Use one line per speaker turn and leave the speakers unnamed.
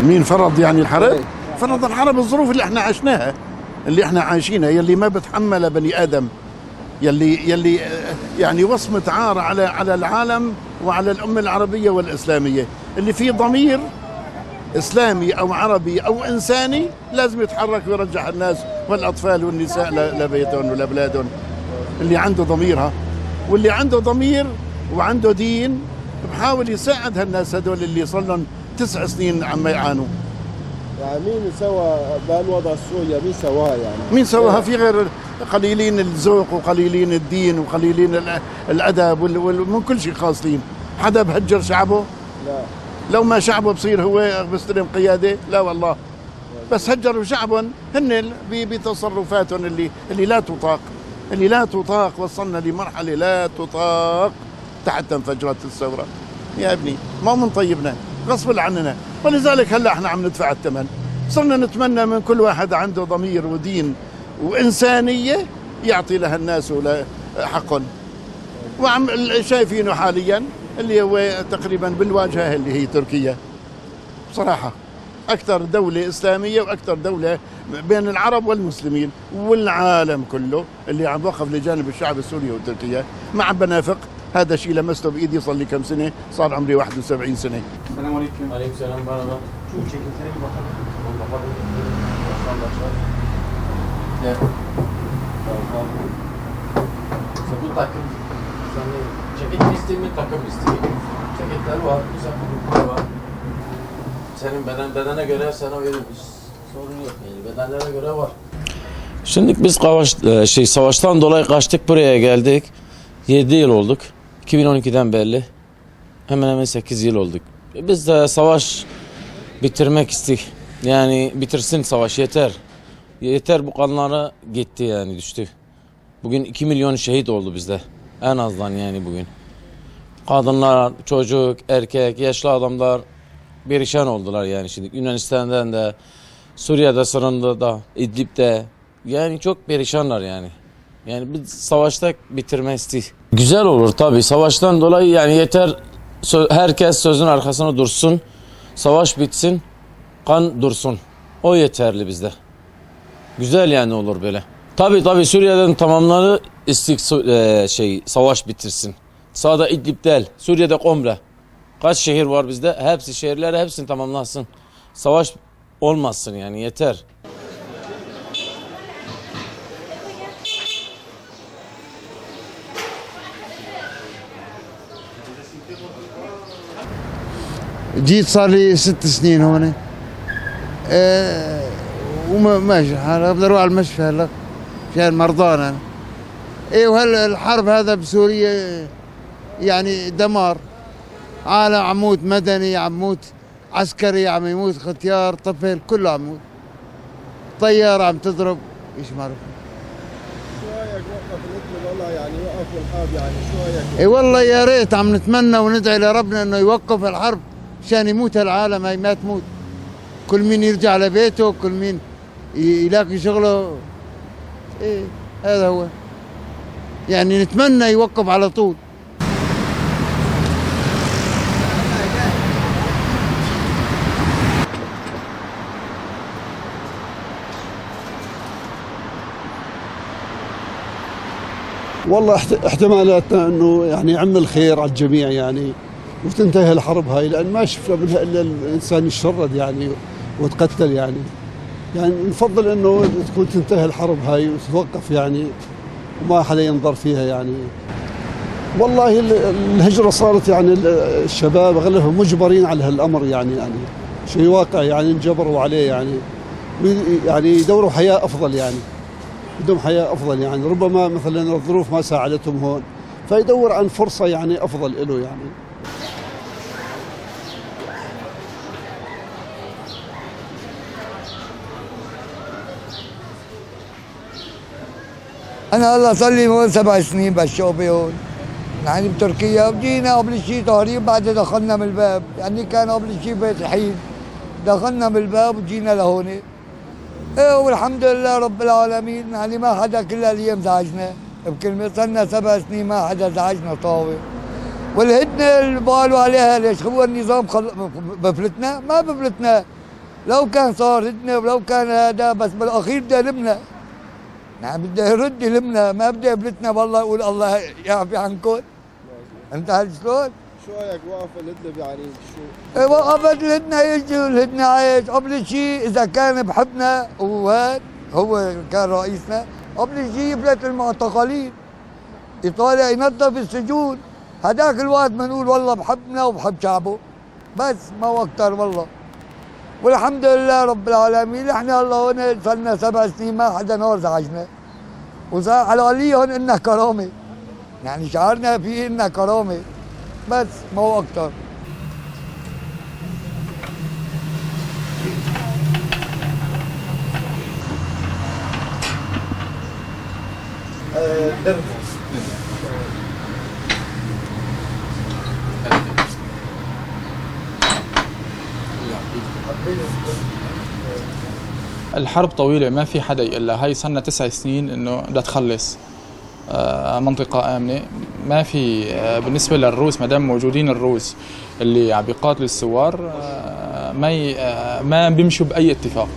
مين فرض يعني الحرب؟ فرض الحرب الظروف اللي احنا عشناها، اللي احنا عايشينها، يلي ما بتحمل بني ادم، يلي يعني وصمة عار على العالم وعلى الأمة العربية والإسلامية. اللي فيه ضمير إسلامي أو عربي أو إنساني لازم يتحرك ويرجع الناس والأطفال والنساء لبيتهم ولبلادهم. اللي عنده ضميرها، واللي عنده ضمير وعنده دين بحاول يساعد هالناس هدول اللي صار لهم 9 سنين عم يعانوا.
يعني مين سوى بهالوضع السوري؟ مين سواها يعني؟
مين سواها؟ في غير قليلين الذوق وقليلين الدين وقليلين الأدب ومن كل شيء قاصرين. حدا بهجر شعبه؟
لا.
لو ما شعبه بصير هو بيستلم قيادة؟ لا والله. بس هجروا شعبهم هن بتصرفاتهم اللي لا تطاق، اللي لا تطاق. وصلنا لمرحلة لا تطاق تحت انفجرت الثورة يا ابني، ما من طيبنا غصب عننا. ولذلك هلا احنا عم ندفع الثمن. صرنا نتمنى من كل واحد عنده ضمير ودين وإنسانية يعطي لها الناس حقهم. وعم شايفينه حاليا اللي هو تقريبا بالواجهة اللي هي تركيا. بصراحة أكثر دولة إسلامية وأكثر دولة بين العرب والمسلمين والعالم كله اللي عم وقف لجانب الشعب السوري وتركيا. ما عم بنافق، هذا شيء لمسته بإيدي صار لي كم سنة، صار عمري 71 سنة.
السلام عليكم.
عليكم السلام ورحمة الله.
شو شكل ثاني
Bu takım ceket mi isteyeyim mi, takım isteyeyim? Ceketler var, güzel gruplar var. Senin bedene göre sana verilmiş. Sorun yok yani, bedenlere göre var. Şimdi biz savaştan dolayı kaçtık, buraya geldik. 7 yıl olduk. 2012'den beri. Hemen hemen 8 yıl olduk. Biz de savaş bitirmek istik. Yani bitirsin savaş, yeter. Yeter, bu kanlara gitti yani, düştü. Bugün 2 milyon şehit oldu bizde. En azından yani bugün. Kadınlar, çocuk, erkek, yaşlı adamlar perişan oldular yani şimdi. Yunanistan'dan da, Suriye'de sınırında da, İdlib'de. Yani çok perişanlar yani. Yani biz savaşta bitirmek istiyoruz. Güzel olur tabii. Savaştan dolayı yani yeter, herkes sözün arkasına dursun. Savaş bitsin, kan dursun. O yeterli bizde. Güzel yani olur böyle. Tabii Suriye'den tamamları savaş bitirsin. Sağda İdlib değil, Suriye'de komple. Kaç şehir var bizde? Hepsi şehirler hepsini tamamlansın. Savaş olmasın yani, yeter.
جيت صار لي 6 سنين هون وماشي الحال. بدي اروح على المشفى هلا مشان مرضانا. ايه وهلا الحرب هذا بسوريا يعني دمار. عالم عم يموت، مدني عم يموت، عسكري عم يموت، ختيار، طفل، كله عم يموت. طيارة عم تضرب، ايش ما بعرف.
شو رايك وقف القتل والله يعني وقف الحرب يعني شو رايك؟
اي والله يا ريت، عم نتمنى وندعي لربنا انه يوقف الحرب مشان يموت العالم، هاي ما تموت. كل مين يرجع لبيته، كل مين يلاقي شغله. ايه هذا هو يعني، نتمنى يوقف على طول.
والله احتمالاتنا انه يعني يعمل خير على الجميع يعني، وتنتهي الحرب هاي، لان ما شفنا منها الا الانسان يشرد يعني وتقتل يعني نفضل انه تكون تنتهي الحرب هاي وتوقف يعني، وما حدا ينظر فيها يعني. والله الهجرة صارت يعني الشباب اغلبهم مجبرين على هالامر يعني شيء واقع يعني، انجبروا عليه يعني يدوروا حياة افضل يعني، بدهم حياة افضل يعني. ربما مثلا الظروف ما ساعدتهم هون، فيدور عن فرصة يعني افضل له يعني.
أنا هلا صار لي هون 7 سنين بالشوبة هون، يعني بتركيا. وجينا قبل شيء تهريب، بعد دخلنا من الباب، يعني كان قبل شيء بيت الحين، دخلنا من الباب وجينا لهون. ايه والحمد لله رب العالمين، يعني ما حدا كل الأيام زعجنا، بكلمة صرنا 7 سنين ما حدا زعجنا طاوي. والهدنة اللي قالوا عليها ليش هو النظام بفلتنا؟ ما بفلتنا، لو كان صار هدنه ولو كان هذا، بس بالاخير بده يلمنا. نعم بده يرد يلمنا، ما بده يبلتنا والله يقول الله يعفي عنكم. انت عارف شلون؟
شو رايك وقف الهدنه يعني شو؟
وقفت الهدنه يجي الهدنه عايش. قبل شيء اذا كان بحبنا وهاد هو كان رئيسنا، قبل شيء يفلت المعتقلين يطالع ينظف السجون. هداك الوقت بنقول والله بحبنا وبحب شعبه، بس ما اكثر والله. والحمد لله رب العالمين. احنا هلا هون صار لنا 7 سنين ما حدا نار زعجنا، وصار على القليل هون إلنا كرامه، يعني شعرنا في إلنا كرامه، بس ما هو اكثر.
الحرب طويلة، ما في حدا يقول لها. هاي صرنا 9 سنين انه بدها تخلص. منطقة آمنة، ما في. بالنسبة للروس، ما دام موجودين الروس اللي عم بيقاتلوا الثوار، ما بيمشوا بأي اتفاق.